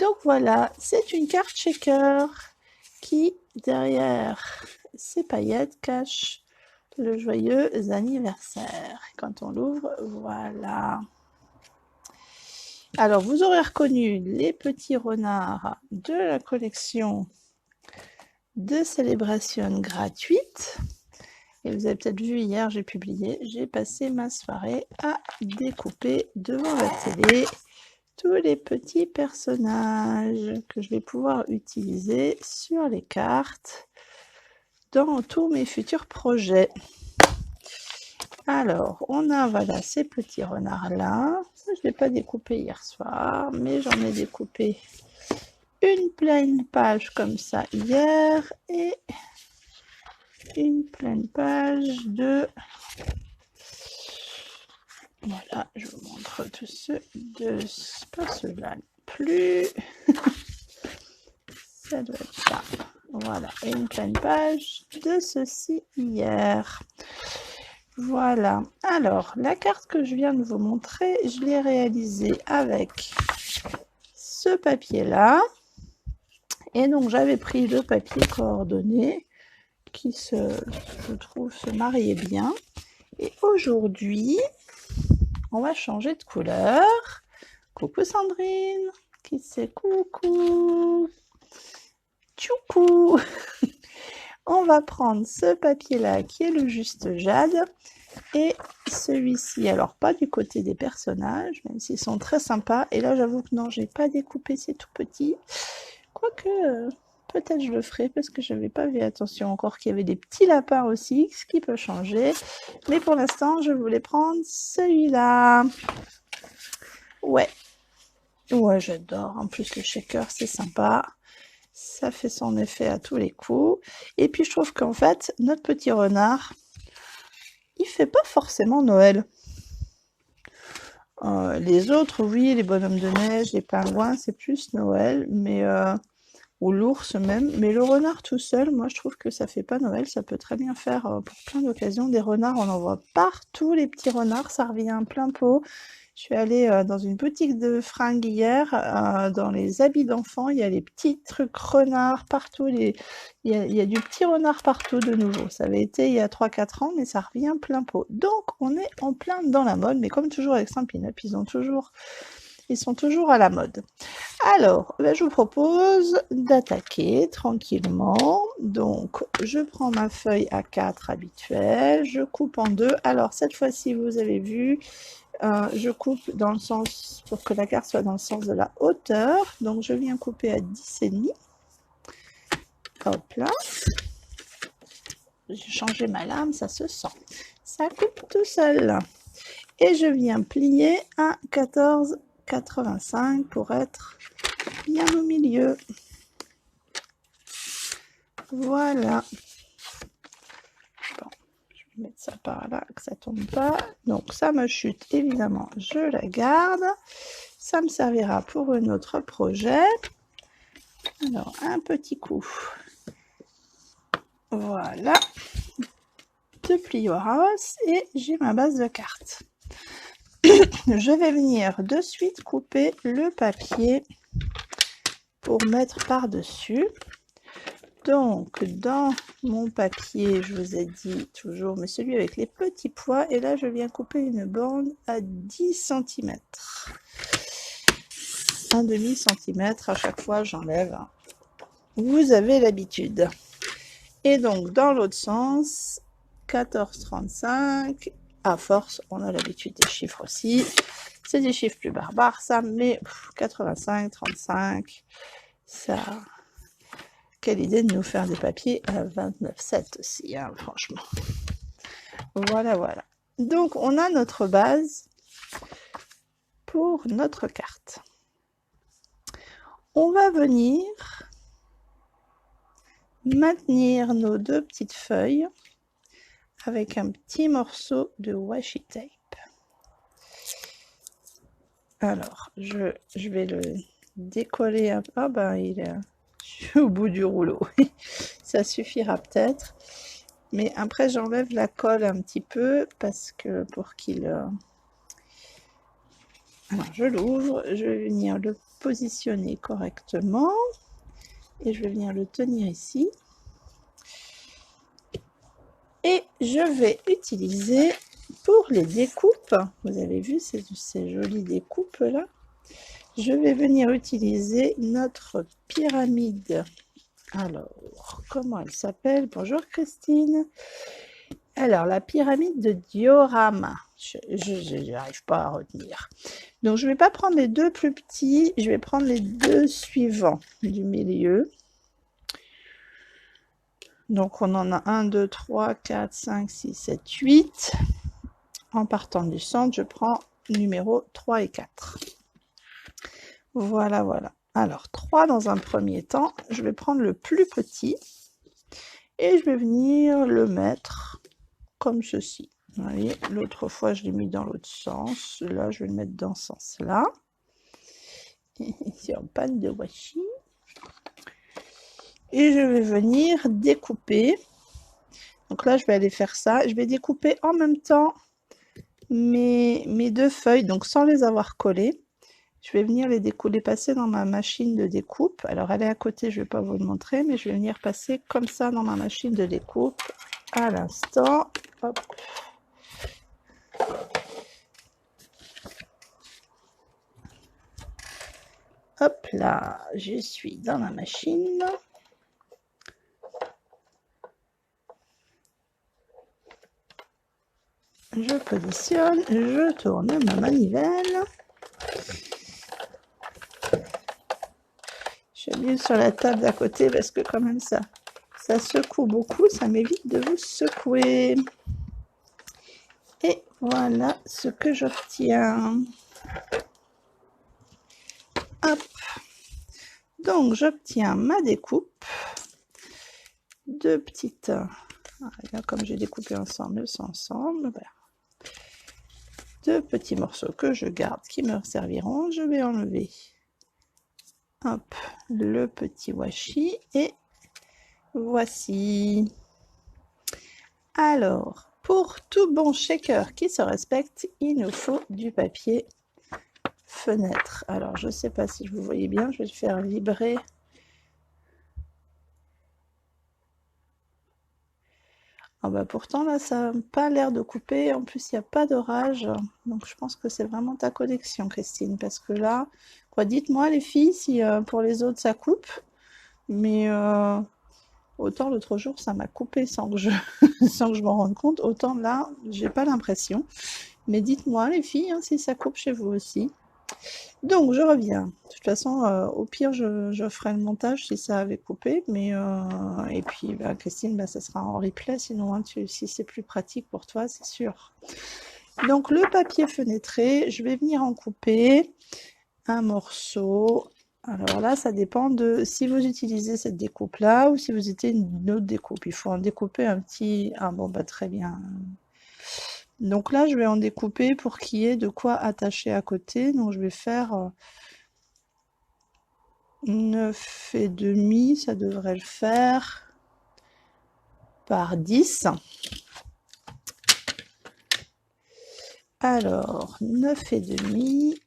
Donc voilà, c'est une carte shaker qui, derrière ses paillettes, cache le joyeux anniversaire. Quand on l'ouvre, voilà. Alors, vous aurez reconnu les petits renards de la collection de célébration gratuite. Et vous avez peut-être vu hier, j'ai publié, j'ai passé ma soirée à découper devant la télé tous les petits personnages que je vais pouvoir utiliser sur les cartes dans tous mes futurs projets. Alors, on a voilà ces petits renards-là. Ça, je ne l'ai pas découpé hier soir, mais j'en ai découpé une pleine page comme ça hier et une pleine page de... Voilà, je vous montre tous ceux de... Pas ceux-là plus. Ça doit être ça. Voilà, et une pleine page de ceci hier. Voilà. Alors, la carte que je viens de vous montrer, je l'ai réalisée avec ce papier-là. Et donc, j'avais pris le papier coordonné qui, je trouve, se mariait bien. Et aujourd'hui, on va changer de couleur. Coucou Sandrine, qui c'est coucou. Tchoukou. On va prendre ce papier-là qui est le juste jade et celui-ci, alors pas du côté des personnages, même s'ils sont très sympas. Et là, j'avoue que non, j'ai pas découpé, c'est tout petit. Quoique, peut-être je le ferai parce que je n'avais pas fait attention encore qu'il y avait des petits lapins aussi, ce qui peut changer. Mais pour l'instant, je voulais prendre celui-là. Ouais, j'adore. En plus, le shaker, c'est sympa. Ça fait son effet à tous les coups. Et puis, je trouve qu'en fait, notre petit renard, il fait pas forcément Noël. Les autres, oui, les bonhommes de neige, les pingouins, c'est plus Noël, mais ou l'ours même. Mais le renard tout seul, moi, je trouve que ça fait pas Noël. Ça peut très bien faire pour plein d'occasions. Des renards, on en voit partout, les petits renards, ça revient plein pot. Je suis allée dans une boutique de fringues hier, dans les habits d'enfants, il y a les petits trucs renards partout, il y a du petit renard partout de nouveau. Ça avait été il y a 3-4 ans, mais ça revient plein pot. Donc on est en plein dans la mode, mais comme toujours avec Stampin' Up, ils sont toujours à la mode. Alors, je vous propose d'attaquer tranquillement. Donc, je prends ma feuille A4 habituelle, je coupe en deux. Alors, cette fois-ci, vous avez vu, je coupe dans le sens, pour que la carte soit dans le sens de la hauteur. Donc, je viens couper à 10,5. Hop là. J'ai changé ma lame, ça se sent. Ça coupe tout seul. Et je viens plier à 14,85 pour être bien au milieu. Voilà. Bon, je vais mettre ça par là, que ça tombe pas. Donc ça me chute, évidemment, je la garde. Ça me servira pour un autre projet. Alors, un petit coup. Voilà. De plio house et j'ai ma base de cartes. Je vais venir de suite couper le papier pour mettre par-dessus. Donc, dans mon papier, je vous ai dit toujours, mais celui avec les petits pois, et là, je viens couper une bande à 10 cm. Un demi-centimètre, à chaque fois, j'enlève. Vous avez l'habitude. Et donc, dans l'autre sens, 14,35. À force, on a l'habitude des chiffres aussi. C'est des chiffres plus barbares, ça, mais 85, 35, ça... Quelle idée de nous faire des papiers à 29,7 aussi, hein, franchement. Voilà, voilà. Donc, on a notre base pour notre carte. On va venir maintenir nos deux petites feuilles avec un petit morceau de washi tape. Alors, je vais le décoller un peu. Ah ben, je suis au bout du rouleau. Ça suffira peut-être. Mais après, j'enlève la colle un petit peu parce que pour qu'il... Alors, je l'ouvre. Je vais venir le positionner correctement. Et je vais venir le tenir ici. Et je vais utiliser pour les découpes, vous avez vu ces jolies découpes là, je vais venir utiliser notre pyramide. Alors, comment elle s'appelle? Bonjour Christine. Alors, la pyramide de diorama. Je n'arrive pas à retenir. Donc, je ne vais pas prendre les deux plus petits, je vais prendre les deux suivants du milieu. Donc, on en a 1, 2, 3, 4, 5, 6, 7, 8. En partant du centre, je prends numéro 3 et 4. Voilà, voilà. Alors, 3 dans un premier temps, je vais prendre le plus petit et je vais venir le mettre comme ceci. Vous voyez, l'autre fois, je l'ai mis dans l'autre sens. Là, je vais le mettre dans ce sens-là. C'est en panne de washi. Et je vais venir découper. Donc là, je vais aller faire ça. Je vais découper en même temps mes deux feuilles, donc sans les avoir collées. Je vais venir les passer dans ma machine de découpe. Alors, elle est à côté, je ne vais pas vous le montrer, mais je vais venir passer comme ça dans ma machine de découpe à l'instant. Hop. Hop là, je suis dans la machine. Je positionne, je tourne ma manivelle. Je mets sur la table d'à côté parce que quand même ça secoue beaucoup, ça m'évite de vous secouer. Et voilà ce que j'obtiens. Hop. Donc j'obtiens ma découpe. Deux petites... Là, comme j'ai découpé ensemble, voilà. Deux petits morceaux que je garde qui me serviront. Je vais enlever hop, le petit washi et voici. Alors, pour tout bon shaker qui se respecte, il nous faut du papier fenêtre. Alors, je ne sais pas si vous voyez bien, je vais le faire vibrer. Ah bah pourtant, là, ça n'a pas l'air de couper. En plus, il n'y a pas d'orage. Donc, je pense que c'est vraiment ta connexion, Christine. Parce que là, quoi, dites-moi, les filles, si pour les autres, ça coupe. Mais autant l'autre jour, ça m'a coupé sans que je, sans que je m'en rende compte. Autant là, j'ai pas l'impression. Mais dites-moi, les filles, hein, si ça coupe chez vous aussi. Donc, je reviens. De toute façon, au pire, je ferai le montage si ça avait coupé. Mais, et puis, bah, Christine, bah, ça sera en replay. Sinon, hein, si c'est plus pratique pour toi, c'est sûr. Donc, le papier fenêtré, je vais venir en couper un morceau. Alors là, ça dépend de si vous utilisez cette découpe-là ou si vous utilisez une autre découpe. Il faut en découper un petit... Ah bon, bah très bien. Donc là, je vais en découper pour qu'il y ait de quoi attacher à côté. Donc je vais faire 9,5, ça devrait le faire, par 10. Alors, 9,5.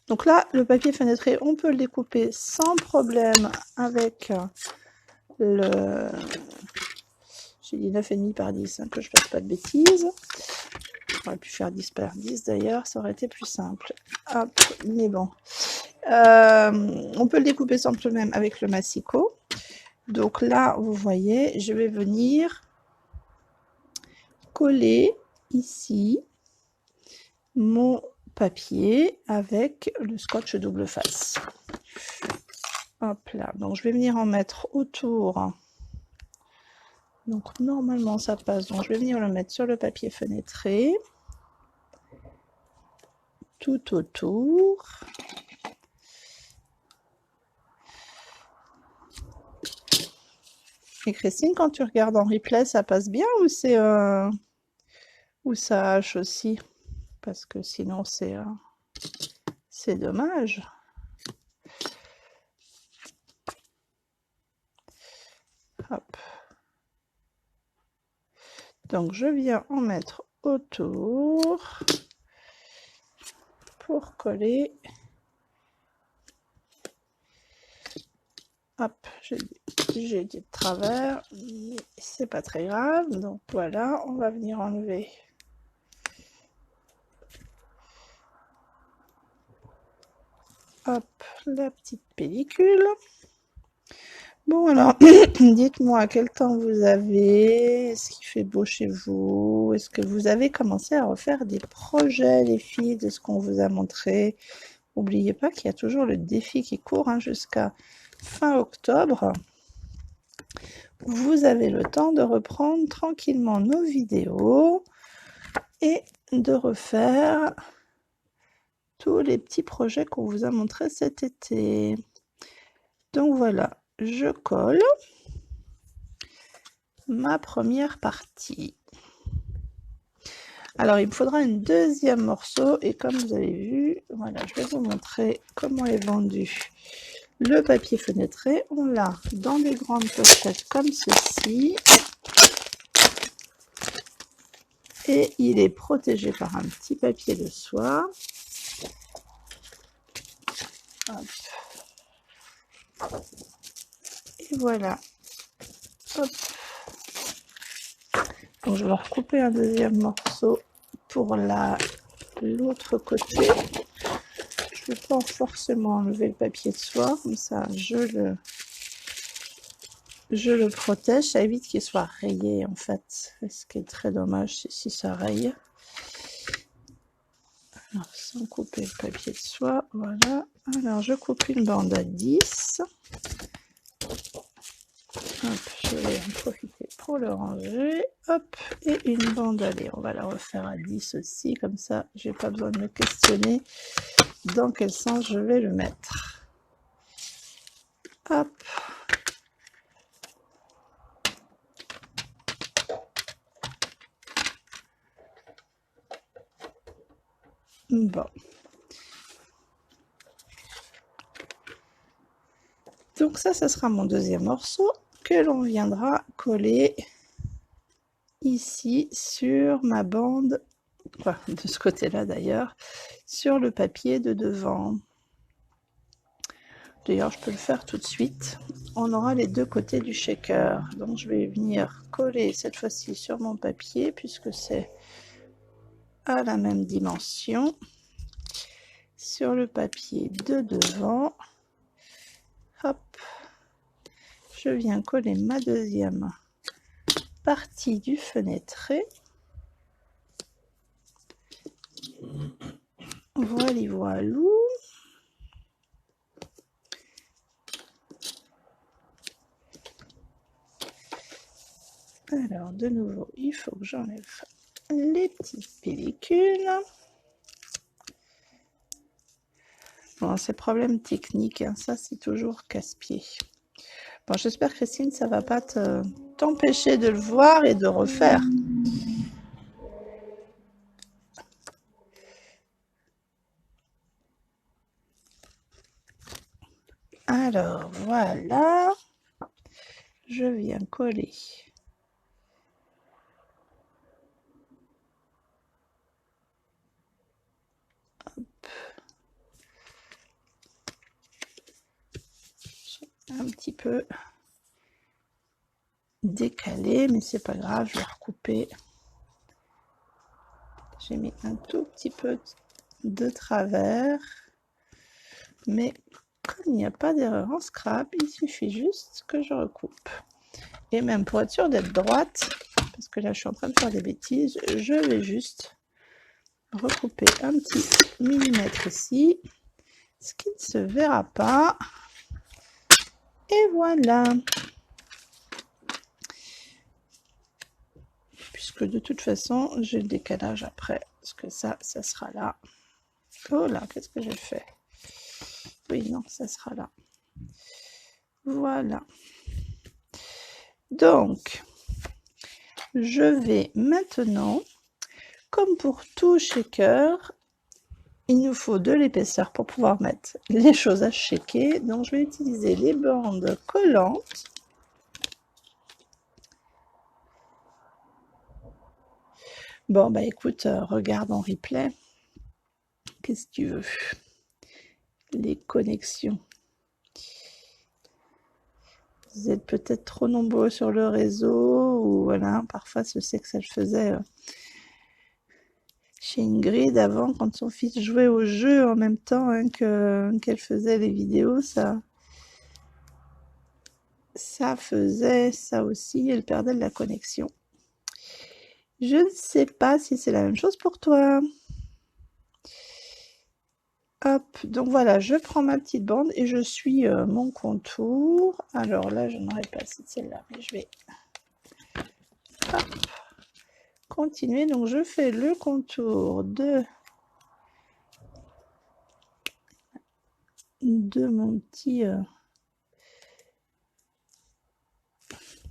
Donc là, le papier fenêtré, on peut le découper sans problème avec le... J'ai dit 9,5 par 10, hein, que je ne fasse pas de bêtises. J'aurais pu faire 10 par 10 d'ailleurs, ça aurait été plus simple. Hop, mais bon. On peut le découper sans problème avec le massicot. Donc là, vous voyez, je vais venir coller ici mon papier avec le scotch double face. Hop là, donc je vais venir en mettre autour. Donc normalement ça passe, donc je vais venir le mettre sur le papier fenêtré. Tout autour. Et Christine, quand tu regardes en replay, ça passe bien ou c'est ou ça hache aussi? Parce que sinon c'est dommage. Hop. Donc je viens en mettre autour pour coller Hop, j'ai été de travers, mais c'est pas très grave. Donc voilà, on va venir enlever. Hop, la petite pellicule. Bon alors, dites-moi quel temps vous avez, est-ce qu'il fait beau chez vous, est-ce que vous avez commencé à refaire des projets les filles de ce qu'on vous a montré. N'oubliez pas qu'il y a toujours le défi qui court jusqu'à fin octobre. Vous avez le temps de reprendre tranquillement nos vidéos et de refaire tous les petits projets qu'on vous a montrés cet été. Donc voilà, je colle ma première partie. Alors il me faudra un deuxième morceau et comme vous avez vu, voilà, je vais vous montrer comment est vendu le papier fenêtré. On l'a dans des grandes pochettes comme ceci et il est protégé par un petit papier de soie. Hop. Et voilà. Hop. Donc je vais recouper un deuxième morceau pour l'autre côté. Je ne vais pas forcément enlever le papier de soie, comme ça je le protège, ça évite qu'il soit rayé en fait. Ce qui est très dommage si ça raye. Alors, sans couper le papier de soie, voilà. Alors je coupe une bande à 10. Hop, je vais en profiter pour le ranger. Hop, et une bande, allez, on va la refaire à 10 aussi, comme ça, j'ai pas besoin de me questionner dans quel sens je vais le mettre. Hop. Bon. Donc ça sera mon deuxième morceau que l'on viendra coller ici sur ma bande, enfin, de ce côté-là d'ailleurs, sur le papier de devant. D'ailleurs, je peux le faire tout de suite. On aura les deux côtés du shaker. Donc, je vais venir coller cette fois-ci sur mon papier puisque c'est à la même dimension. Sur le papier de devant. Hop. Je viens coller ma deuxième partie du fenêtré. Voilà, voilà. Alors, de nouveau, il faut que j'enlève les petites pellicules. Bon, c'est problème technique, ça c'est toujours casse-pied. Bon, j'espère Christine, ça va pas t'empêcher de le voir et de refaire. Alors, voilà. Je viens coller. Hop. Un petit peu décalé, mais c'est pas grave, je vais recouper. J'ai mis un tout petit peu de travers, mais comme il n'y a pas d'erreur en scrap, il suffit juste que je recoupe. Et même pour être sûr d'être droite, parce que là je suis en train de faire des bêtises, je vais juste recouper un petit millimètre ici, ce qui ne se verra pas. Et voilà. Puisque de toute façon, j'ai le décalage après, parce que ça sera là. Oh là, qu'est-ce que j'ai fait? Oui, non, ça sera là. Voilà. Donc, je vais maintenant, comme pour tout shaker, il nous faut de l'épaisseur pour pouvoir mettre les choses à shaker. Donc, je vais utiliser les bandes collantes. Bon, bah écoute, regarde en replay. Qu'est-ce que tu veux? Les connexions. Vous êtes peut-être trop nombreux sur le réseau, ou voilà, parfois je sais que ça le faisait chez Ingrid avant, quand son fils jouait au jeu en même temps hein, qu'elle faisait les vidéos, ça faisait ça aussi, elle perdait de la connexion. Je ne sais pas si c'est la même chose pour toi. Hop, donc voilà, je prends ma petite bande et je suis mon contour. Alors là, je n'aurais pas celle-là, mais je vais hop, continuer. Donc je fais le contour de mon petit...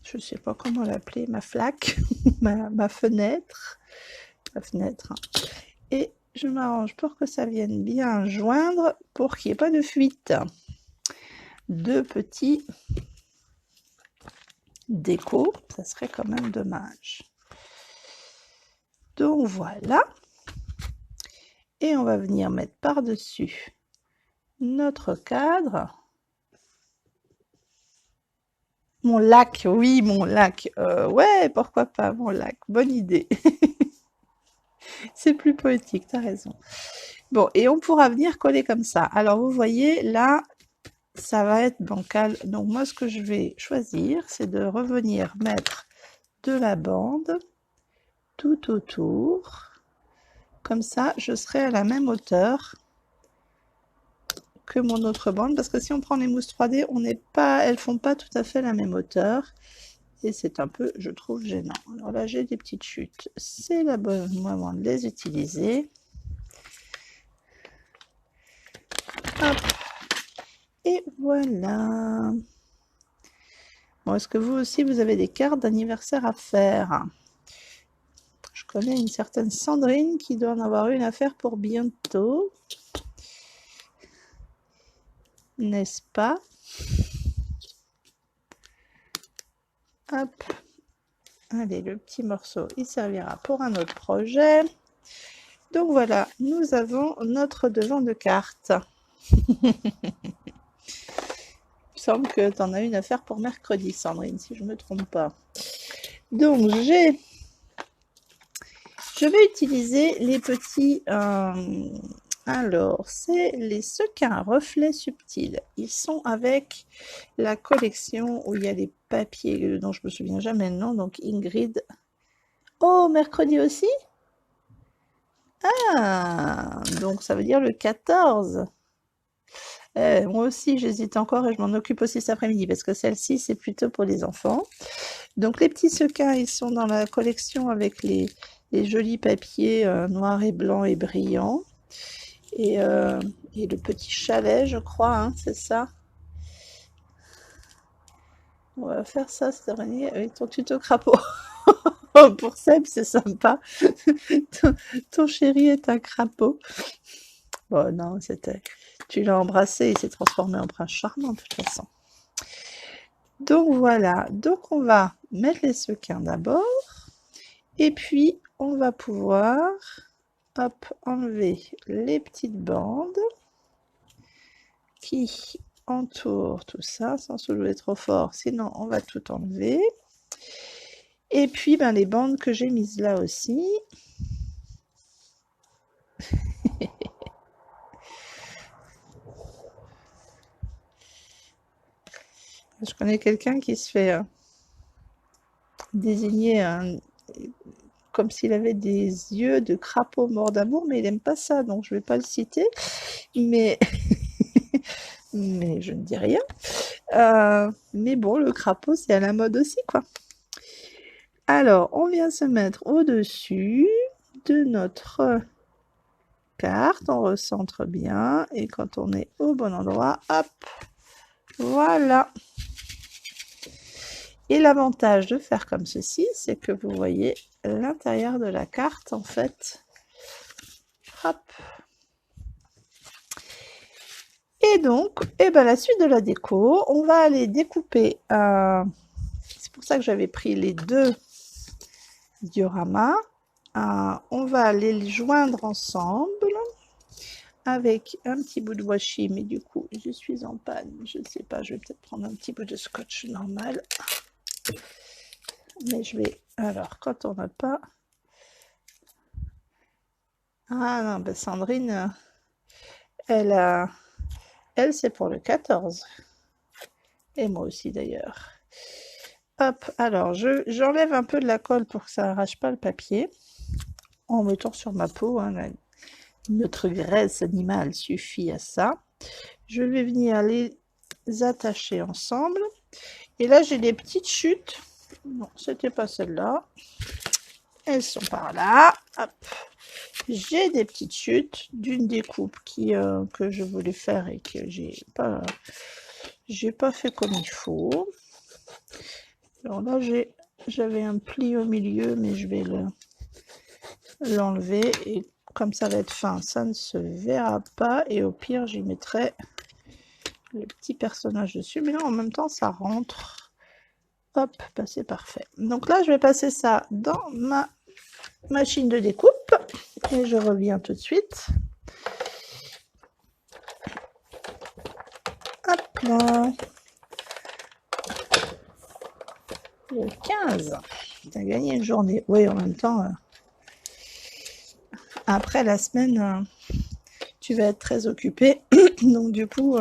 je sais pas comment l'appeler, ma flaque, ma fenêtre. Ma fenêtre. Hein. Et je m'arrange pour que ça vienne bien joindre, pour qu'il n'y ait pas de fuite. Deux petits déco, ça serait quand même dommage. Donc voilà. Et on va venir mettre par-dessus notre cadre. Mon lac, oui, mon lac. Ouais, pourquoi pas, mon lac. Bonne idée. C'est plus poétique, t'as raison. Bon, et on pourra venir coller comme ça. Alors, vous voyez, là, ça va être bancal. Donc, moi, ce que je vais choisir, c'est de revenir mettre de la bande tout autour. Comme ça, je serai à la même hauteur que mon autre bande. Parce que si on prend les mousses 3D, elles font pas tout à fait la même hauteur. Et c'est un peu, je trouve, gênant. Alors là, j'ai des petites chutes. C'est le bon moment de les utiliser. Hop. Et voilà. Bon, est-ce que vous aussi, vous avez des cartes d'anniversaire à faire? Je connais une certaine Sandrine qui doit en avoir une à faire pour bientôt. N'est-ce pas? Hop. Allez, le petit morceau, il servira pour un autre projet. Donc voilà, nous avons notre devant de carte. Il me semble que tu en as une à faire pour mercredi, Sandrine, si je ne me trompe pas. Donc, je vais utiliser les petits... alors, c'est les sequins reflets subtils. Ils sont avec la collection où il y a les papiers dont je me souviens jamais le nom, donc Ingrid. Oh, mercredi aussi? Ah, donc ça veut dire le 14. Moi aussi, j'hésite encore et je m'en occupe aussi cet après-midi parce que celle-ci, c'est plutôt pour les enfants. Donc les petits sequins, ils sont dans la collection avec les jolis papiers noirs et blancs et brillants. Et le petit chalet, je crois, hein, c'est ça. On va faire ça cette année avec ton tuto crapaud. Pour Seb, c'est sympa. ton chéri est un crapaud. Bon, non, tu l'as embrassé, il s'est transformé en prince charmant de toute façon. Donc voilà, donc on va mettre les sequins d'abord. Et puis, on va pouvoir hop, enlever les petites bandes qui entourent tout ça, sans soulever trop fort, sinon on va tout enlever. Et puis, ben, les bandes que j'ai mises là aussi. Je connais quelqu'un qui se fait désigner comme s'il avait des yeux de crapaud mort d'amour, mais il n'aime pas ça, donc je ne vais pas le citer. Mais, mais je ne dis rien. Mais bon, le crapaud, c'est à la mode aussi, quoi. Alors, on vient se mettre au-dessus de notre carte, on recentre bien, et quand on est au bon endroit, hop, voilà. Et l'avantage de faire comme ceci, c'est que vous voyez l'intérieur de la carte, en fait. Hop. Et donc, la suite de la déco, on va aller découper, c'est pour ça que j'avais pris les deux dioramas, on va aller les joindre ensemble avec un petit bout de washi, mais du coup, je suis en panne. Je ne sais pas, je vais peut-être prendre un petit bout de scotch normal. Mais je vais... Alors, quand on n'a pas... Ah non, ben Sandrine, elle a... Elle, c'est pour le 14. Et moi aussi, d'ailleurs. Hop, alors, j'enlève un peu de la colle pour que ça n'arrache pas le papier. En mettant sur ma peau, hein, notre graisse animale suffit à ça. Je vais venir les attacher ensemble. Et là, j'ai des petites chutes. Non, c'était pas celle-là. Elles sont par là. Hop. J'ai des petites chutes d'une découpe que je voulais faire et que j'ai pas fait comme il faut. Alors là, j'avais un pli au milieu, mais je vais l'enlever et comme ça va être fin, ça ne se verra pas et au pire, j'y mettrai le petit personnage dessus. Mais là, en même temps, ça rentre. Hop, bah, c'est parfait. Donc là, je vais passer ça dans ma machine de découpe et je reviens tout de suite. Hop là. Le 15. Tu as gagné une journée. Oui, en même temps, après la semaine, tu vas être très occupé. Donc du coup,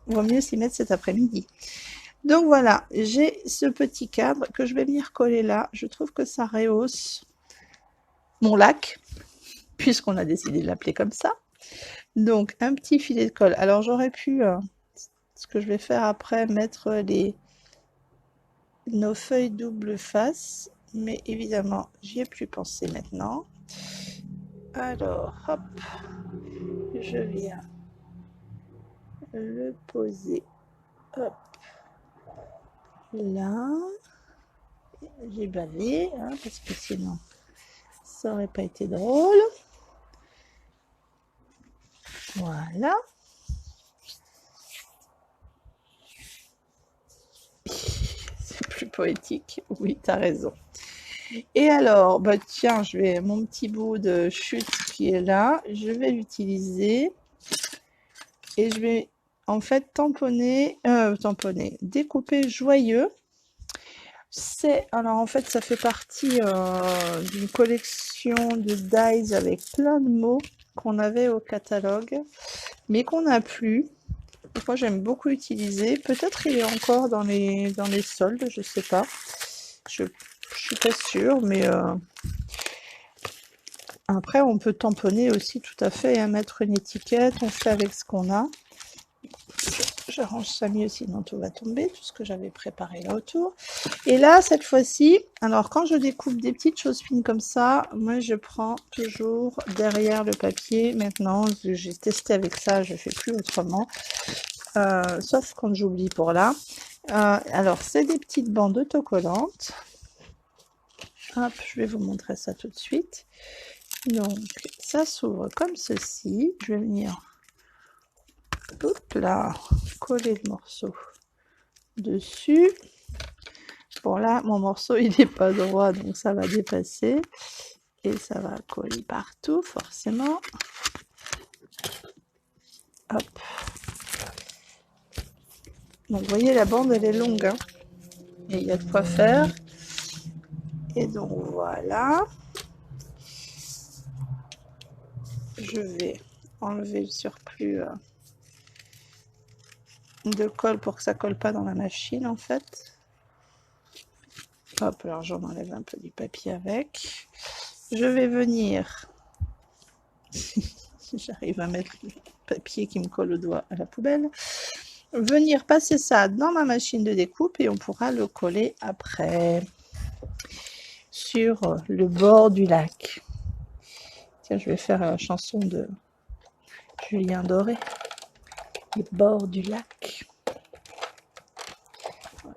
vaut mieux s'y mettre cet après-midi. Donc voilà, j'ai ce petit cadre que je vais venir coller là. Je trouve que ça rehausse mon lac, puisqu'on a décidé de l'appeler comme ça. Donc un petit filet de colle. Alors j'aurais pu, ce que je vais faire après, mettre nos feuilles double face, mais évidemment, j'y ai plus pensé maintenant. Alors, hop, je viens le poser, hop, là. J'ai bavé, hein, parce que sinon, ça aurait pas été drôle. Voilà. C'est plus poétique. Oui, t'as raison. Et alors, bah tiens, mon petit bout de chute qui est là, je vais l'utiliser et je vais en fait tamponner, découper joyeux. Alors en fait, ça fait partie d'une collection de dies avec plein de mots qu'on avait au catalogue, mais qu'on n'a plus. Donc moi, j'aime beaucoup utiliser. Peut-être il est encore dans les soldes, je sais pas. Je suis pas sûre, mais après, on peut tamponner aussi tout à fait et mettre une étiquette. On fait avec ce qu'on a. J'arrange ça mieux, sinon tout va tomber, tout ce que j'avais préparé là autour. Et là, cette fois-ci, alors quand je découpe des petites choses fines comme ça, moi je prends toujours derrière le papier. Maintenant, j'ai testé avec ça, je fais plus autrement. Sauf quand j'oublie pour là. Alors, c'est des petites bandes autocollantes. Hop, je vais vous montrer ça tout de suite. Donc, ça s'ouvre comme ceci. Je vais venir, hop là, coller le morceau dessus. Bon là, mon morceau, il n'est pas droit, donc ça va dépasser. Et ça va coller partout, forcément. Hop. Donc, vous voyez, la bande, elle est longue. Hein, et il y a de quoi faire. Et donc, voilà. Je vais enlever le surplus de colle pour que ça colle pas dans la machine, en fait. Hop, alors j'en enlève un peu du papier avec. Je vais venir, j'arrive à mettre le papier qui me colle au doigt à la poubelle, venir passer ça dans ma machine de découpe et on pourra le coller après sur le bord du lac. Tiens, je vais faire la chanson de Julien Doré, les bords du lac.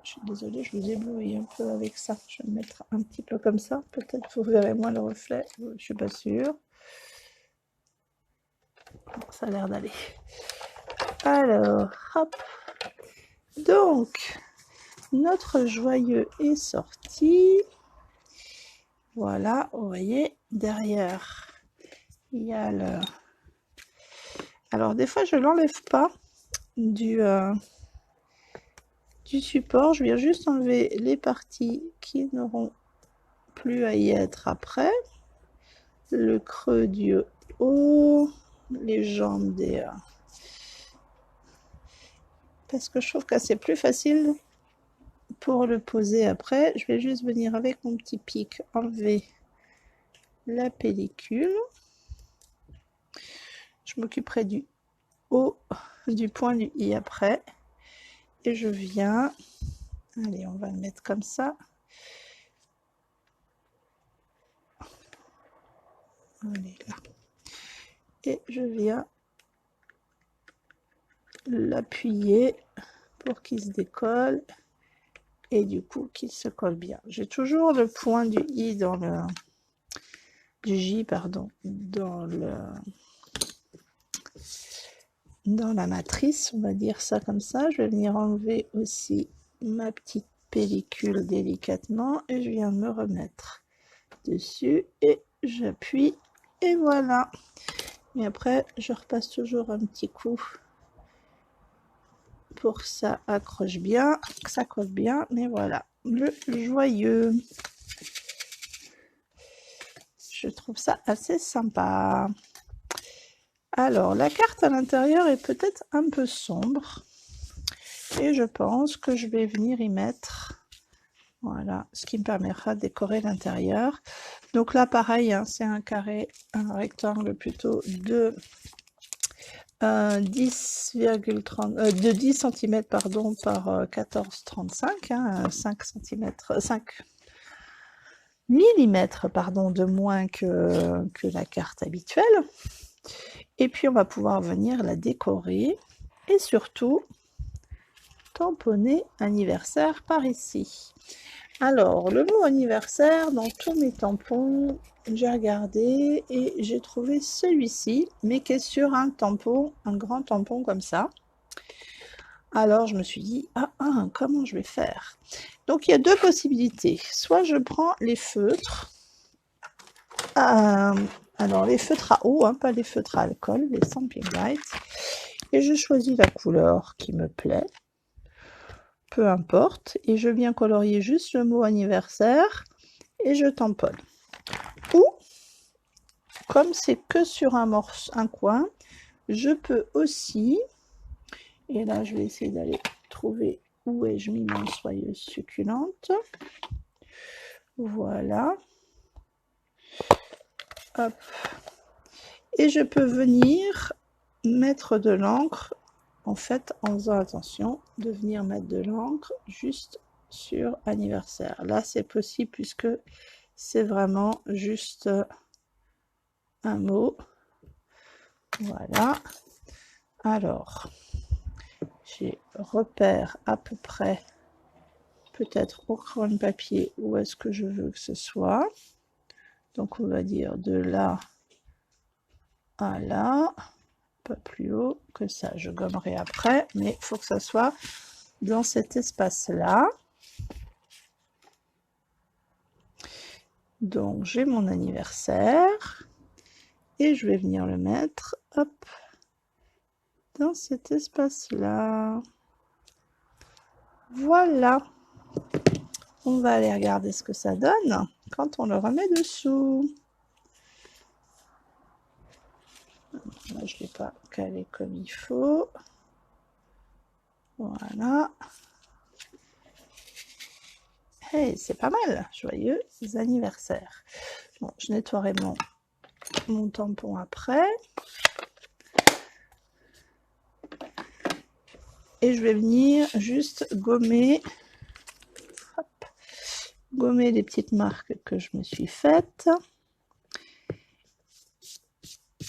Je suis désolée, je vous éblouis un peu avec ça. Je vais me mettre un petit peu comme ça. Peut-être vous verrez moins le reflet. Je suis pas sûre. Ça a l'air d'aller. Alors, hop. Donc, notre joyeux est sorti. Voilà, vous voyez, derrière, il y a le... Alors des fois je l'enlève pas du support, je viens juste enlever les parties qui n'auront plus à y être après, le creux du haut, les jambes des... parce que je trouve que c'est plus facile pour le poser après. Je vais juste venir avec mon petit pic enlever la pellicule. Je m'occuperai du haut, du point du i après. Et je viens... Allez, on va le mettre comme ça. Allez, là. Et je viens l'appuyer pour qu'il se décolle et du coup qu'il se colle bien. J'ai toujours le point du i dans le... du j, pardon, dans la matrice, on va dire ça comme ça. Je vais venir enlever aussi ma petite pellicule délicatement et je viens me remettre dessus et j'appuie et voilà. Et après je repasse toujours un petit coup pour que ça accroche bien, que ça colle bien, mais voilà, le joyeux. Je trouve ça assez sympa. Alors, la carte à l'intérieur est peut-être un peu sombre. Et je pense que je vais venir y mettre, voilà, ce qui me permettra de décorer l'intérieur. Donc là, pareil, hein, c'est un carré, un rectangle plutôt de 10 cm pardon, par 14,35, hein, 5 cm, 5 mm pardon, de moins que la carte habituelle. Et puis on va pouvoir venir la décorer et surtout tamponner anniversaire par ici. Alors le mot anniversaire, dans tous mes tampons, j'ai regardé et j'ai trouvé celui-ci, mais qui est sur un tampon, un grand tampon comme ça. Alors je me suis dit, comment je vais faire? Donc il y a deux possibilités. Soit je prends les feutres, alors les feutres à eau, hein, pas les feutres à alcool, les Stampin' Light, et je choisis la couleur qui me plaît, peu importe, et je viens colorier juste le mot anniversaire et je tamponne. Ou, comme c'est que sur un coin, je peux aussi, et là je vais essayer d'aller trouver où ai-je mis mon soyeuse succulente, voilà, hop, et je peux venir mettre de l'encre, en fait, en faisant attention de venir mettre de l'encre juste sur anniversaire. Là, c'est possible puisque c'est vraiment juste un mot. Voilà. Alors, j'ai repère à peu près, peut-être au crayon papier, où est-ce que je veux que ce soit. Donc, on va dire de là à là. Pas plus haut que ça, je gommerai après, mais il faut que ça soit dans cet espace-là. Donc j'ai mon anniversaire et je vais venir le mettre, hop, dans cet espace-là. Voilà. On va aller regarder ce que ça donne quand on le remet dessous. Là, je ne l'ai pas calé comme il faut. Voilà. Hey, c'est pas mal. Joyeux anniversaire. Bon, je nettoierai mon tampon après. Et je vais venir juste gommer, hop, gommer les petites marques que je me suis faites.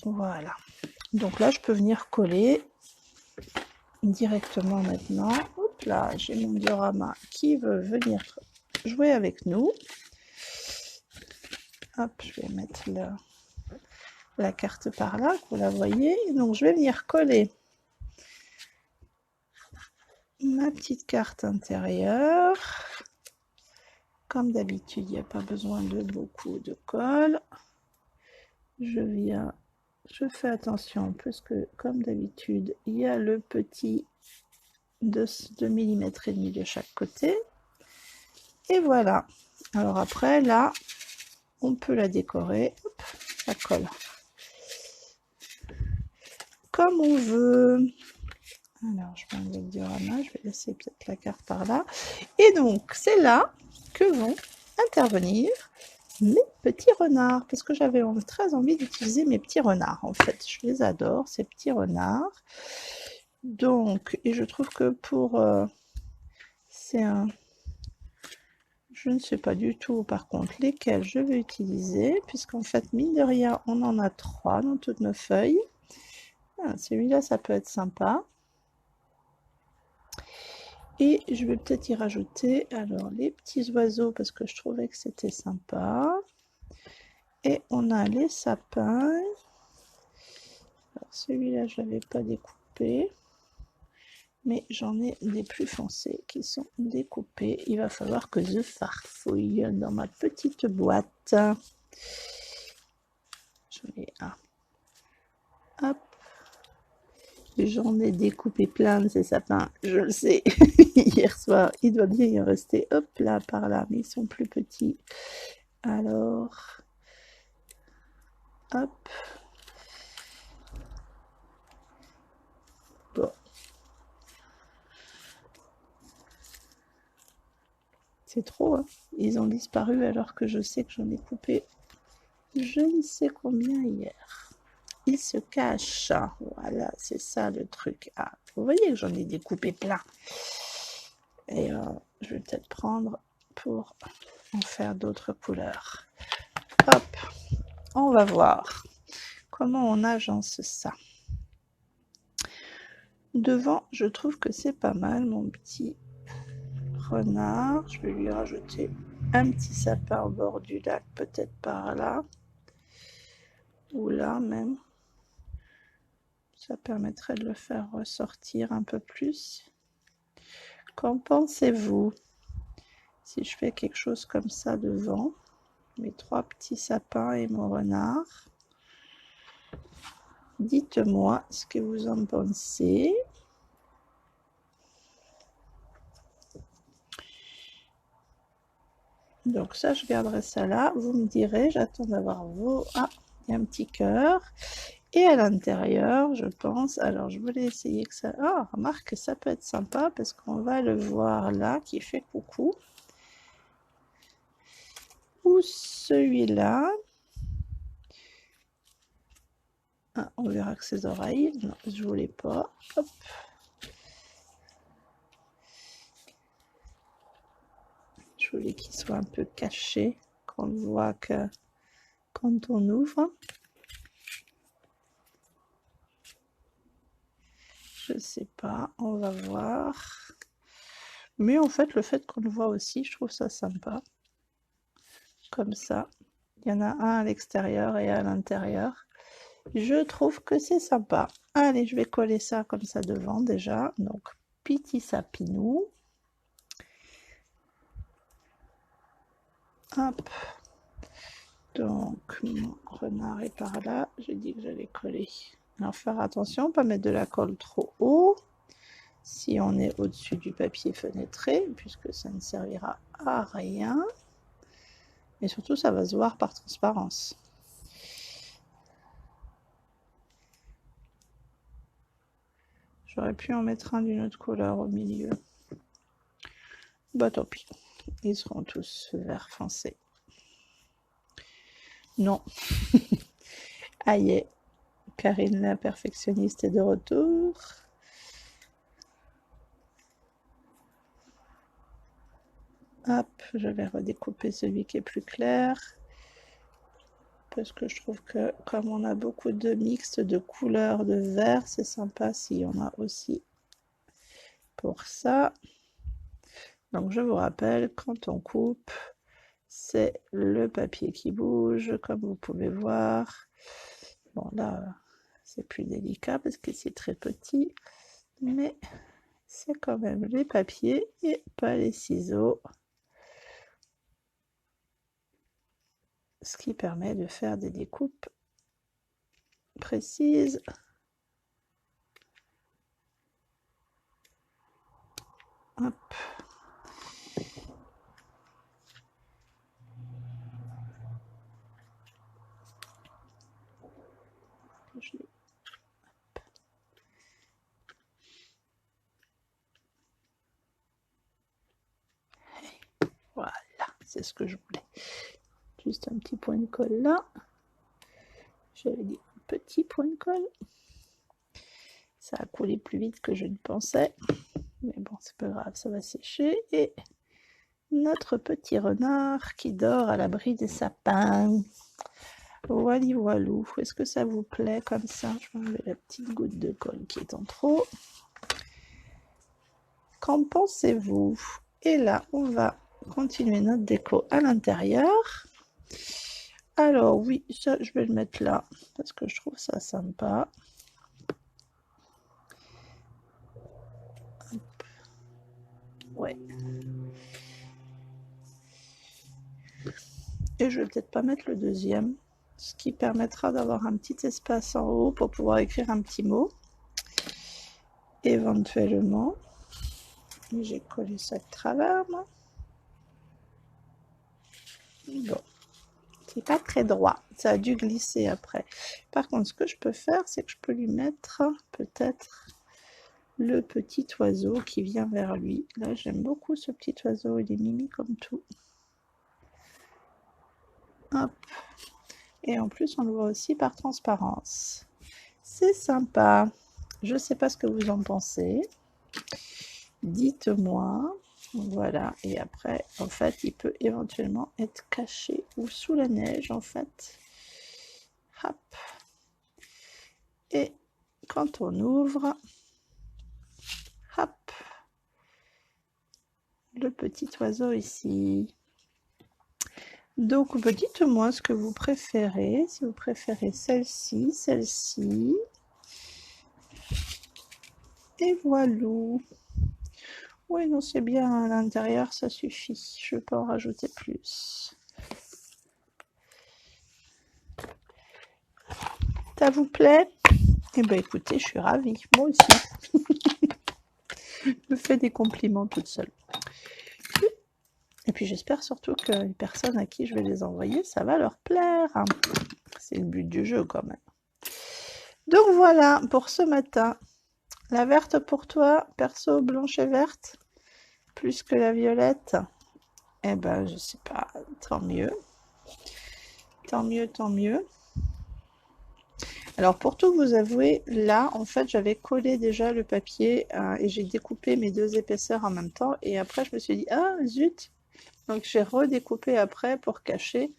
Voilà. Donc là, je peux venir coller directement maintenant. Hop là, j'ai mon diorama qui veut venir jouer avec nous. Hop, je vais mettre la carte par là, que vous la voyez. Donc, je vais venir coller ma petite carte intérieure. Comme d'habitude, il n'y a pas besoin de beaucoup de colle. Je viens je fais attention parce que, comme d'habitude, il y a le petit de 2 mm et demi de chaque côté. Et voilà. Alors après, là, on peut la décorer. Hop, ça colle. Comme on veut. Alors, je vais enlever le diorama. Je vais laisser peut-être la carte par là. Et donc, c'est là que vont intervenir mes petits renards. Parce que j'avais très envie d'utiliser mes petits renards. En fait, je les adore, ces petits renards. Donc, et je trouve que pour... c'est un... Je ne sais pas du tout, par contre, lesquels je vais utiliser, puisqu'en fait, mine de rien, on en a 3 dans toutes nos feuilles. Ah, celui-là, ça peut être sympa. Et je vais peut-être y rajouter, alors, les petits oiseaux, parce que je trouvais que c'était sympa. Et on a les sapins. Celui-là, je ne l'avais pas découpé. Mais j'en ai des plus foncés qui sont découpés. Il va falloir que je farfouille dans ma petite boîte. J'en ai un. Hop. J'en ai découpé plein de ces sapins, je le sais. Hier soir, il doit bien y en rester, hop là, par là, mais ils sont plus petits. Alors, hop. Bon. C'est trop, hein. Ils ont disparu alors que je sais que j'en ai coupé je ne sais combien hier. Ils se cachent. Voilà, c'est ça le truc. Ah, vous voyez que j'en ai découpé plein. Et je vais peut-être prendre pour en faire d'autres couleurs. Hop, on va voir comment on agence ça. Devant, je trouve que c'est pas mal, mon petit renard. Je vais lui rajouter un petit sapin au bord du lac, peut-être par là. Ou là même. Ça permettrait de le faire ressortir un peu plus. Qu'en pensez-vous? Si je fais quelque chose comme ça devant, mes 3 petits sapins et mon renard, dites-moi ce que vous en pensez. Donc ça, je garderai ça là. Vous me direz, j'attends d'avoir vos... Ah, il y a un petit cœur. Et à l'intérieur, je pense... Alors, je voulais essayer que ça... Ah, remarque, ça peut être sympa parce qu'on va le voir là, qui fait coucou. Ou celui-là. Ah, on verra que ses oreilles. Non, je voulais pas. Hop. Je voulais qu'il soit un peu caché, qu'on le voit que quand on ouvre. Je sais pas, on va voir. Mais en fait, le fait qu'on le voit aussi, je trouve ça sympa. Comme ça. Il y en a un à l'extérieur et à l'intérieur. Je trouve que c'est sympa. Allez, je vais coller ça comme ça devant déjà. Donc, petit sapinou. Hop. Donc, mon renard est par là. J'ai dit que j'allais coller. Alors, faire attention, pas mettre de la colle trop haut. Si on est au-dessus du papier fenêtré, puisque ça ne servira à rien. Et surtout, ça va se voir par transparence. J'aurais pu en mettre un d'une autre couleur au milieu. Bah tant pis, ils seront tous vert foncé. Non. Aïe, Karine la perfectionniste est de retour. Hop, je vais redécouper celui qui est plus clair. Parce que je trouve que comme on a beaucoup de mixtes de couleurs de vert, c'est sympa si on a aussi pour ça. Donc je vous rappelle, quand on coupe, c'est le papier qui bouge, comme vous pouvez voir. Bon là, c'est plus délicat parce que c'est très petit, mais c'est quand même les papiers et pas les ciseaux. Ce qui permet de faire des découpes précise. Hop. Voilà, c'est ce que je voulais. Juste un petit point de colle là. J'avais dit un petit point de colle. Ça a coulé plus vite que je ne pensais. Mais bon, c'est pas grave, ça va sécher. Et notre petit renard qui dort à l'abri des sapins. Voilà, voilou. Est-ce que ça vous plaît comme ça? Je vais enlever la petite goutte de colle qui est en trop. Qu'en pensez-vous? Et là, on va continuer notre déco à l'intérieur. Alors oui, ça je vais le mettre là parce que je trouve ça sympa. Hop. Ouais. Et je vais peut-être pas mettre le deuxième, ce qui permettra d'avoir un petit espace en haut pour pouvoir écrire un petit mot. Éventuellement. J'ai collé ça de travers, moi. Bon. C'est pas très droit, ça a dû glisser après. Par contre, ce que je peux faire, c'est que je peux lui mettre peut-être le petit oiseau qui vient vers lui. Là, j'aime beaucoup ce petit oiseau, il est mimi comme tout. Hop. Et en plus, on le voit aussi par transparence. C'est sympa. Je ne sais pas ce que vous en pensez. Dites-moi. Voilà, et après, en fait, il peut éventuellement être caché ou sous la neige, en fait. Hop. Et quand on ouvre, hop, le petit oiseau ici. Donc, dites-moi ce que vous préférez. Si vous préférez celle-ci, celle-ci. Et voilà. Oui, non, c'est bien à l'intérieur, ça suffit. Je ne peux pas en rajouter plus. Ça vous plaît? Eh bien, écoutez, je suis ravie. Moi aussi. Je me fais des compliments toute seule. Et puis, j'espère surtout que les personnes à qui je vais les envoyer, ça va leur plaire. C'est le but du jeu, quand même. Donc, voilà pour ce matin. La verte pour toi, perso, blanche et verte, plus que la violette. Eh ben, je sais pas, tant mieux. Tant mieux, tant mieux. Alors, pour tout vous avouer, là, en fait, j'avais collé déjà le papier et j'ai découpé mes deux épaisseurs en même temps. Et après, je me suis dit, ah, zut! Donc, j'ai redécoupé après pour cacher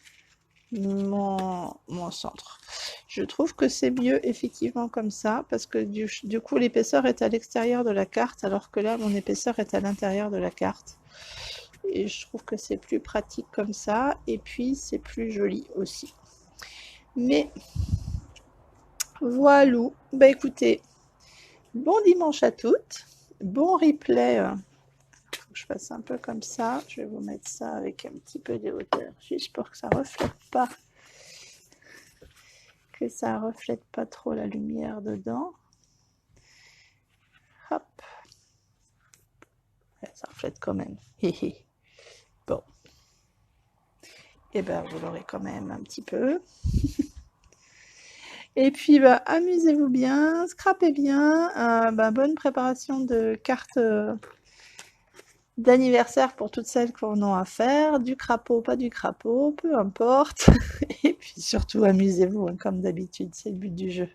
mon centre. Je trouve que c'est mieux, effectivement, comme ça, parce que du coup, l'épaisseur est à l'extérieur de la carte, alors que là, mon épaisseur est à l'intérieur de la carte. Et je trouve que c'est plus pratique comme ça, et puis c'est plus joli aussi. Mais voilà, bah écoutez, bon dimanche à toutes, bon replay, faut que je fasse un peu comme ça, je vais vous mettre ça avec un petit peu de hauteur, juste pour que ça reflète pas, trop la lumière dedans. Hop, ça reflète quand même, bon, et ben vous l'aurez quand même un petit peu. Et puis, bah, amusez-vous bien, scrapez bien, bonne préparation de cartes d'anniversaire pour toutes celles qu'on a à faire, du crapaud, pas du crapaud, peu importe. Et puis surtout, amusez-vous, hein, comme d'habitude, c'est le but du jeu.